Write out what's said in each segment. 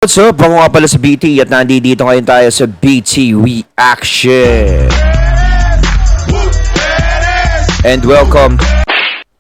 What's up? Ako nga pala sa BT at nandito ngayon tayo sa BT Reaction.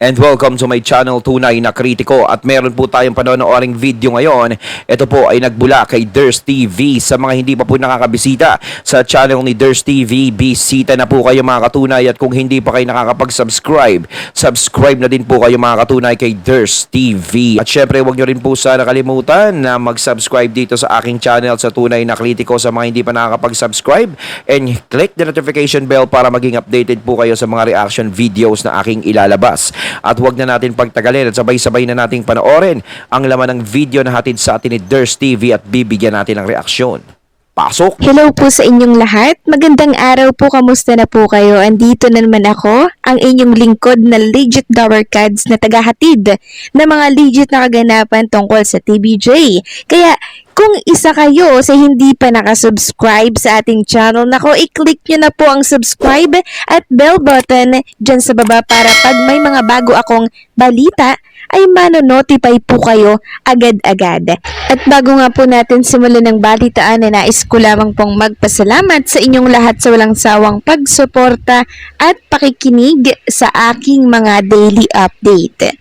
And welcome to my channel, Tunay na Kritiko. At meron po tayong panonooring video ngayon. Ito po ay nagbula kay Ders TV. Sa mga hindi pa po nakakabisita sa channel ni Ders TV, bisita na po kayo mga katunay. At kung hindi pa kayo nakakapag-subscribe, subscribe na din po kayo mga katunay kay Ders TV. At syempre huwag nyo rin po sana kalimutan na mag-subscribe dito sa aking channel sa Tunay na Kritiko sa mga hindi pa nakakapag-subscribe. And click the notification bell para maging updated po kayo sa mga reaction videos na aking ilalabas. At huwag na natin pagtagalin at sabay-sabay na nating panoorin ang laman ng video na hatid sa atin ni Ders TV at bibigyan natin ng reaksyon. Pasok! Hello po sa inyong lahat. Magandang araw po. Kamusta na po kayo? Andito na naman ako, ang inyong lingkod na legit Dower Cards na tagahatid na mga legit na kaganapan tungkol sa TBJ. Kaya kung isa kayo sa hindi pa nakasubscribe sa ating channel, nako, i-click nyo na po ang subscribe at bell button dyan sa baba para pag may mga bago akong balita, ay mano-notify po kayo agad-agad. At bago nga po natin simulan ng balitaan, na nais ko lamang pong magpasalamat sa inyong lahat sa walang sawang pagsuporta at pakikinig sa aking mga daily update.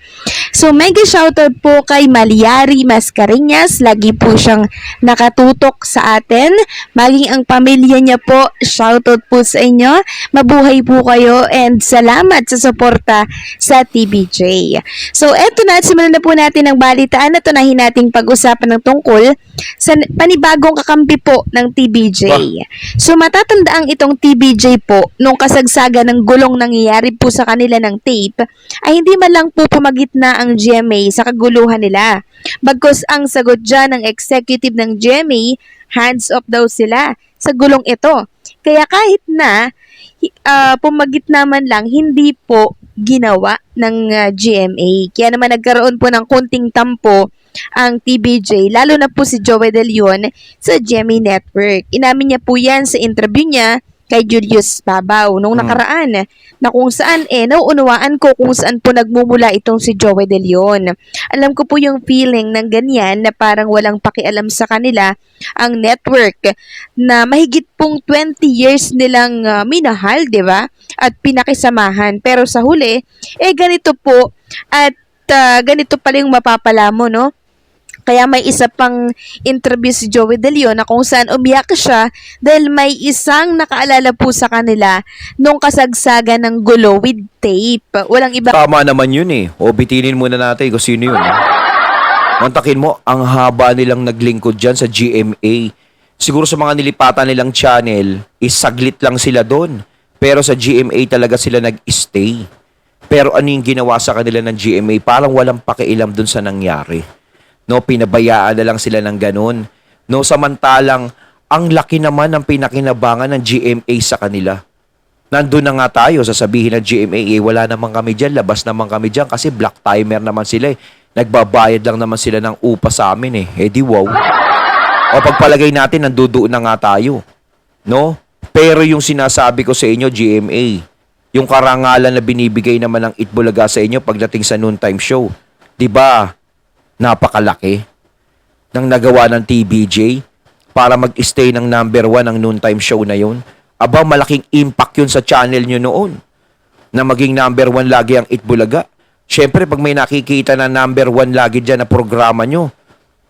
So mega shoutout po kay Maliari Mascareñas, lagi po siyang nakatutok sa atin. Maging ang pamilya niya po, shoutout po sa inyo. Mabuhay po kayo and salamat sa suporta sa TBJ. So eto na, simulan na po natin ang balitaan na tunahin nating pag-usapan ng tungkol sa panibagong kakampi po ng TBJ. So matatandaang itong TBJ po, nung kasagsaga ng gulong nangyayari po sa kanila ng tape, ay hindi man lang po pumagitna ang GMA sa kaguluhan nila. Bagkus ang sagot dyan ng executive ng GMA, hands off daw sila sa gulong ito. Kaya kahit na pumagitna man lang, hindi po ginawa ng GMA. Kaya naman nagkaroon po ng kunting tampo ang TBJ, lalo na po si Joey De Leon sa GMA Network. Inamin niya po yan sa interview niya kay Julius Babaw nung nakaraan, na kung saan nauunawaan ko kung saan po nagmumula itong si Joey De Leon. Alam ko po yung feeling ng ganyan na parang walang pakialam sa kanila ang network na mahigit pong 20 years nilang minahal, di ba? At pinakisamahan. Pero sa huli, ganito po at ganito pala yung mapapala mo, no? Kaya may isa pang interview si Joey De Leon na kung saan umiyak siya dahil may isang nakaalala po sa kanila nung kasagsagan ng gulo with tape. Walang iba. Tama naman yun eh. O bitinin muna natin kung sino yun. Mantakin mo, ang haba nilang naglingkod dyan sa GMA. Siguro sa mga nilipatan nilang channel, saglit lang sila doon. Pero sa GMA talaga sila nag-stay. Pero ano yung ginawa sa kanila ng GMA? Parang walang pakialam doon sa nangyari. No, pinabayaan na lang sila ng ganun. No, samantalang ang laki naman ng pinakinabangan ng GMA sa kanila. Nandun na nga tayo, sasabihin ng GMA, wala naman kami dyan, labas naman kami dyan kasi black timer naman sila eh. Nagbabayad lang naman sila ng upa sa amin eh. Di wow. O pagpalagay natin, nandudoon na nga tayo. No? Pero yung sinasabi ko sa inyo, GMA, yung karangalan na binibigay naman ng Itbulaga sa inyo pagdating sa noontime show, di ba? Napakalaki ng nagawa ng TBJ para mag-stay ng number 1 ng noontime show na yun. Aba, malaking impact yun sa channel nyo noon na maging number 1 lagi ang Itbulaga. Siyempre, pag may nakikita na number 1 lagi dyan na programa nyo,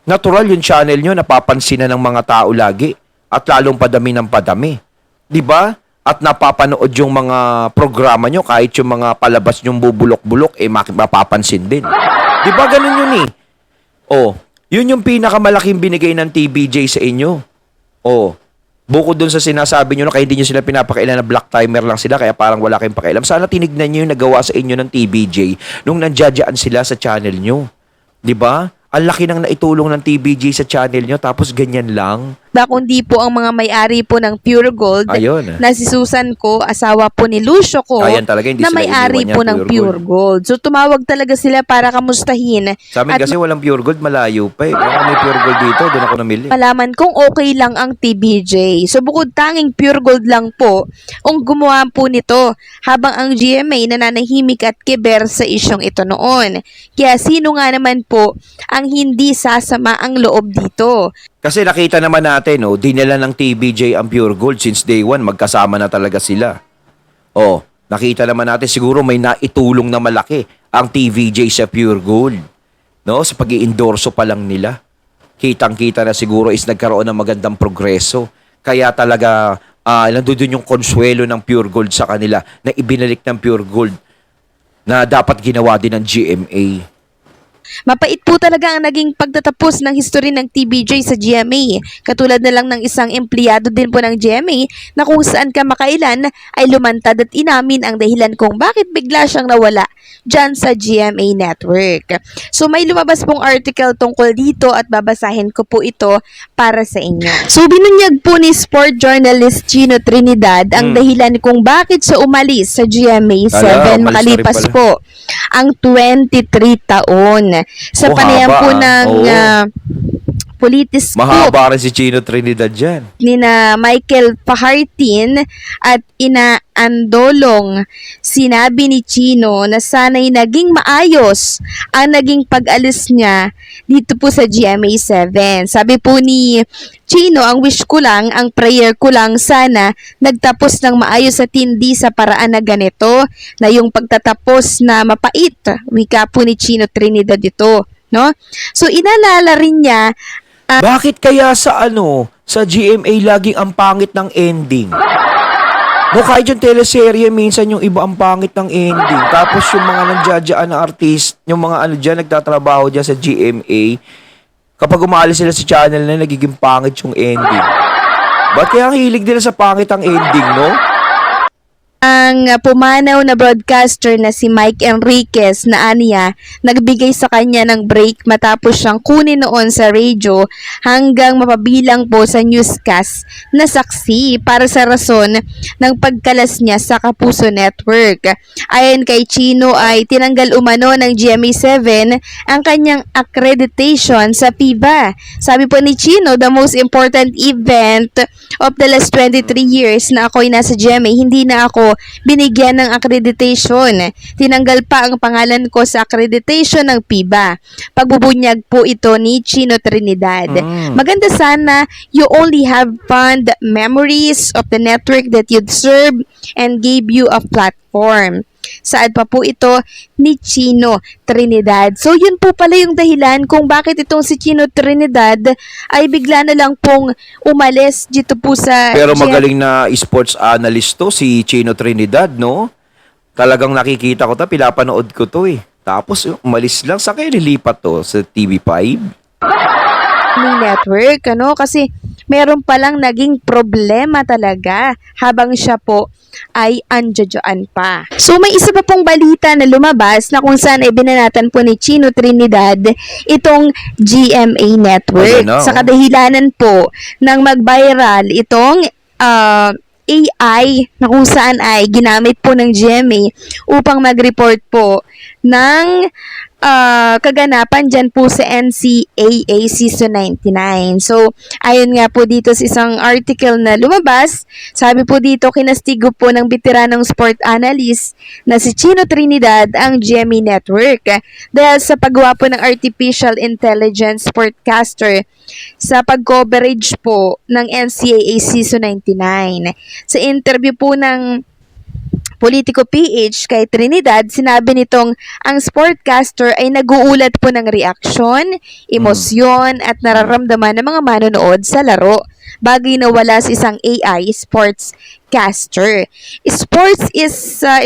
natural yung channel nyo, napapansin na ng mga tao lagi at lalong padami ng padami. Diba? At napapanood yung mga programa nyo, kahit yung mga palabas nyong bubulok-bulok, mapapansin din. Diba ganun yun eh? Oh, yun yung pinakamalaking binigay ng TBJ sa inyo. Oh, bukod dun sa sinasabi nyo na kaya hindi nyo sila pinapakailan na black timer lang sila kaya parang wala kayong pakialam. Sana tinignan nyo yung nagawa sa inyo ng TBJ nung nandiyadyaan sila sa channel nyo. Diba? Ang laki nang naitulong ng TBJ sa channel nyo tapos ganyan lang. Kundi po ang mga may-ari po ng Pure Gold. Ayun. Na si Susan ko, asawa po ni Lucio ko, Ayan talaga, hindi na sila may-ari iniwan po niya, ng Pure Pure Gold. So tumawag talaga sila para kamustahin. Sa amin at kasi walang Pure Gold, malayo pa eh. Kung may Pure Gold dito, doon ako namili. malaman kung okay lang ang TBJ. So bukod tanging Pure Gold lang po ang gumawa po nito habang ang GMA nananahimik at kiber sa isyong ito noon. Kaya sino nga naman po ang hindi sasama ang loob dito? Kasi nakita naman natin, oh, dinala ng TVJ ang Pure Gold since day one, magkasama na talaga sila. Oh, nakita naman natin siguro may naitulong na malaki ang TVJ sa Pure Gold. No, sa pag-iendorso pa lang nila. Kitang-kita na siguro is nagkaroon ng magandang progreso. Kaya talaga nandun yung konsuelo ng Pure Gold sa kanila na ibinalik ng Pure Gold na dapat ginawa din ng GMA. Mapait po talaga ang naging pagtatapos ng history ng TVJ sa GMA. Katulad na lang ng isang empleyado din po ng GMA na kung saan kamakailan ay lumantad at inamin ang dahilan kung bakit bigla siyang nawala dyan sa GMA network. So may lumabas pong article tungkol dito at babasahin ko po ito para sa inyo. So binunyag po ni sport journalist Chino Trinidad ang dahilan kung bakit siya umalis sa GMA 7 umalis na rin makalipas pala. po ang 23 taon. Sa Oh, panayam haba, po ah. ng Oo. Politiscoop Mahaba rin si Chino Trinidad dyan. ni na Michael Pahartin at Ina Andolong, sinabi ni Chino na sana'y naging maayos ang naging pag-alis niya dito po sa GMA 7. Sabi po ni Chino, ang wish ko lang, ang prayer ko lang sana nagtapos ng maayos at hindi sa paraan na ganito, na yung pagtatapos na mapait. Wika po ni Chino Trinidad ito. No? So inalala rin niya Bakit kaya sa GMA laging ang pangit ng ending? No, kahit yung teleserye, minsan yung iba ang pangit ng ending. Tapos yung mga nagjadyaan na artist, yung mga nagtatrabaho dyan sa GMA, kapag umalis sila sa channel na, nagiging pangit yung ending. Ba't kaya ang hilig nila sa pangit ang ending, no? ang pumanaw na broadcaster na si Mike Enriquez na aniya nagbigay sa kanya ng break matapos siyang kunin noon sa radio hanggang mapabilang po sa newscast na saksi para sa rason ng pagkalas niya sa Kapuso Network. Ayon kay Chino ay tinanggal umano ng GMA7 ang kanyang accreditation sa PIBA. Sabi po ni Chino, the most important event of the last 23 years na ako'y nasa GMA, hindi na ako binigyan ng accreditation. Tinanggal pa ang pangalan ko sa accreditation ng PIBA. Pagbubunyag po ito ni Chino Trinidad. Maganda sana you only have fond memories of the network that you'd serve and gave you a platform. Saad pa po ito ni Chino Trinidad. So yun po pala yung dahilan kung bakit itong si Chino Trinidad ay bigla na lang pong umalis dito po sa Pero magaling na sports analyst to, si Chino Trinidad, no? Talagang nakikita ko to, pinapanood ko to eh. Tapos umalis lang, sa kayo nilipat to? Sa TV5? network, kasi meron palang naging problema talaga habang siya po ay andiyan pa. So may isa pa pong balita na lumabas na kung saan ay binanatan po ni Chino Trinidad itong GMA network. Ano na, Sa kadahilanan po ng mag-viral itong AI na kung saan ay ginamit po ng GMA upang mag-report po ng kaganapan dyan po sa NCAA Season 99. So, ayon nga po dito sa isang article na lumabas, sabi po dito, kinastigo po ng veteranong sport analyst na si Chino Trinidad ang GMA Network dahil sa paggawa po ng artificial intelligence sportcaster sa pag-coverage po ng NCAA Season 99. Sa interview po ng Politico PH kay Trinidad, sinabi nitong ang sportcaster ay naguulat po ng reaksyon, emosyon at nararamdaman ng mga manonood sa laro. Bagay na wala sa isang AI sportscaster. Sports is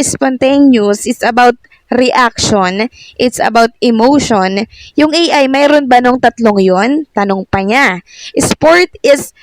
spontaneous. It's about reaction. It's about emotion. Yung AI, mayroon ba nung tatlong yon? Tanong pa niya. Sport is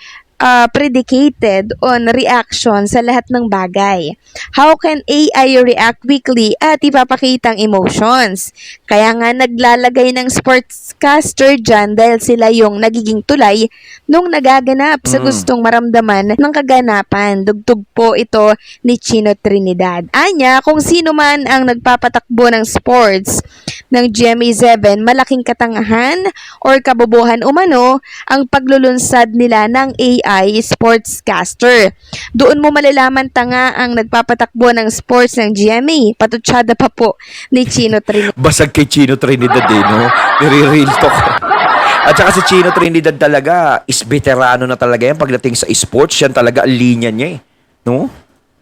predicated on reaction sa lahat ng bagay. How can AI react quickly at ipapakitang emotions? Kaya nga naglalagay ng sportscaster dyan dahil sila yung nagiging tulay nung nagaganap sa gustong maramdaman ng kaganapan. Dugtog po ito ni Chino Trinidad. Anya, kung sino man ang nagpapatakbo ng sports ng GMA7, malaking katangahan or kabobohan umano ang paglulunsad nila ng AI sportscaster. Doon mo malalaman tanga ang nagpapatakbo ng sports ng GMA. Patutsada pa po ni Chino Trinidad. Basag kay Chino Trinidad eh, no? Nire-real talk. At saka si Chino Trinidad talaga, is veterano na talaga yan pagdating sa sports. Yan talaga ang linya niya eh. No?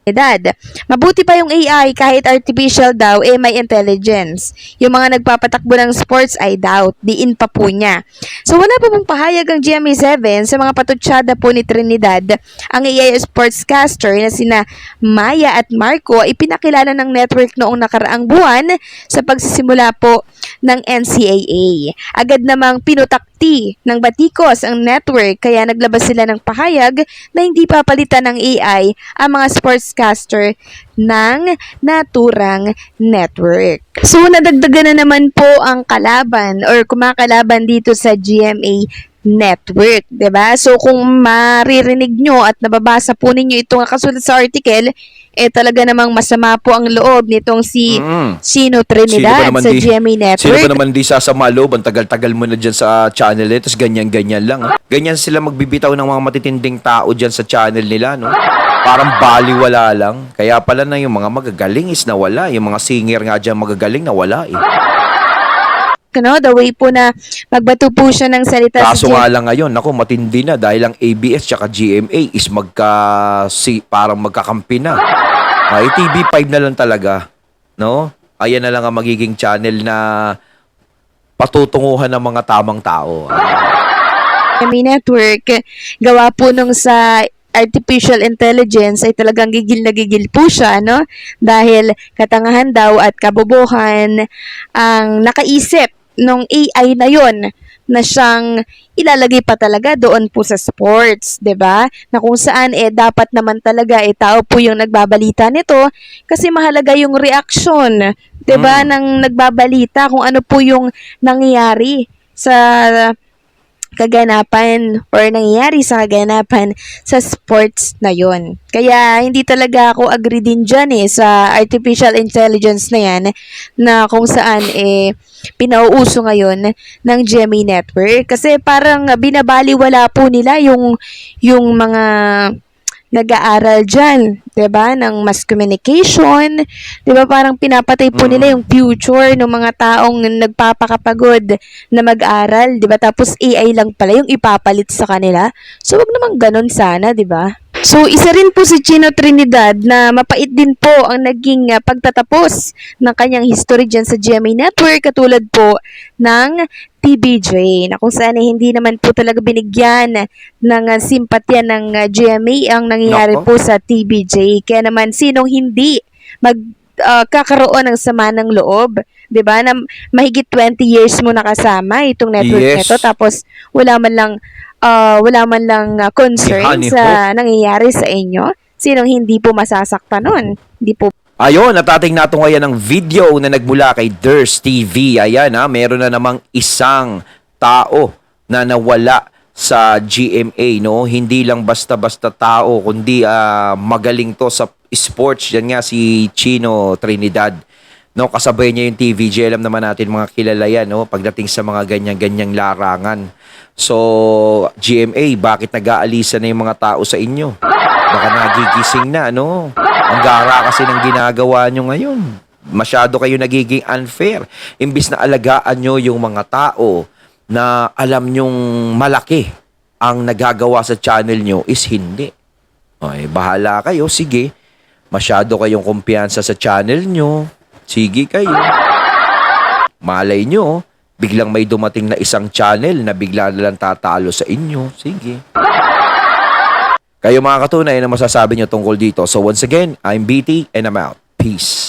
Edad. Mabuti pa yung AI kahit artificial daw, may intelligence. Yung mga nagpapatakbo ng sports ay doubt. Diin pa po niya. So wala pa pong pahayag ang GMA7 sa mga patutsyada po ni Trinidad. Ang AI sportscaster na sina Maya at Marco ay pinakilala ng network noong nakaraang buwan sa pagsisimula po ng NCAA. Agad namang pinutakti ng batikos ang network kaya naglabas sila ng pahayag na hindi papalitan ng AI ang mga sportscaster ng naturang network. So nadagdagan na naman po ang kalaban or kumakalaban dito sa GMA network, 'di ba? So kung maririnig nyo at nababasa po ninyo itong kasulat sa article, talaga namang masama po ang loob nitong si Chino Trinidad sa GMA Sino network. pa naman di sasama loob? Ang tagal-tagal mo na dyan sa channel nito, tapos ganyan-ganyan lang. Ganyan sila magbibitaw ng mga matitinding tao dyan sa channel nila, no? Parang baliwala lang. Kaya pala na yung mga magagaling is nawala. Yung mga singer nga dyan magagaling nawala eh. The way po na magbato po siya ng salita Kaso si nga lang ngayon, naku, matindi na dahil ang ABS tsaka GMA is parang magkakampi na. Ay, TV5 na lang talaga, no? Ayan na lang ang magiging channel na patutunguhan ng mga tamang tao. GMA network. Gawa po nung sa artificial intelligence ay talagang gigil na gigil po siya, no? Dahil katangahan daw at kabobohan ang nakaisip nung AI na yon na siyang ilalagay pa talaga doon po sa sports, 'di ba? Na kung saan dapat naman talaga tao po yung nagbabalita nito kasi mahalaga yung reaksyon, 'di ba, ng nagbabalita kung ano po yung nangyayari sa kaganapan or nangyayari sa kaganapan sa sports na yon. Kaya hindi talaga ako agree din dyan sa artificial intelligence na yan na kung saan pinauuso ngayon ng GMA Network. Kasi parang binabaliwala po nila yung mga nag-aaral dyan, 'di ba, ng mass communication, 'di ba, parang pinapatay po nila yung future ng mga taong nagpapakapagod na mag-aral, 'di ba, tapos AI lang pala yung ipapalit sa kanila. So wag naman ganun sana, 'di ba? So isa rin po si Chino Trinidad na mapait din po ang naging pagtatapos ng kanyang history dyan sa GMA Network, katulad po ng TBJ, na kung saan hindi naman po talaga binigyan ng simpatya ng GMA ang nangyayari po sa TBJ. Kaya naman sinong hindi magkakaroon ng sama ng loob, 'di ba? Na mahigit 20 years mo nakasama itong network nito, tapos wala man lang concern sa nangyayari sa inyo. Sinong hindi po masasaktan nun? Hindi po. Ayun, natating nato ngayon ang video na nagmula kay Ders TV. Ayan meron na namang isang tao na nawala sa GMA, no? Hindi lang basta-basta tao, kundi magaling to sa sports. Yan nga si Chino Trinidad. No, kasabay niya yung TVJ. Alam naman natin mga kilala yan, no? Pagdating sa mga ganyan-ganyang larangan. So, GMA, bakit nag-aalisa na yung mga tao sa inyo? Baka nagigising na, no? Ang gara kasi ng ginagawa nyo ngayon. Masyado kayo nagiging unfair. Imbis na alagaan nyo yung mga tao na alam nyong malaki ang nagagawa sa channel nyo is hindi. Okay, bahala kayo, sige. Masyado kayong kumpiyansa sa channel nyo. Sige kayo. Malay nyo, biglang may dumating na isang channel na bigla na lang tatalo sa inyo. Sige. Kayo mga katunay na masasabi nyo tungkol dito. So once again, I'm BT and I'm out. Peace.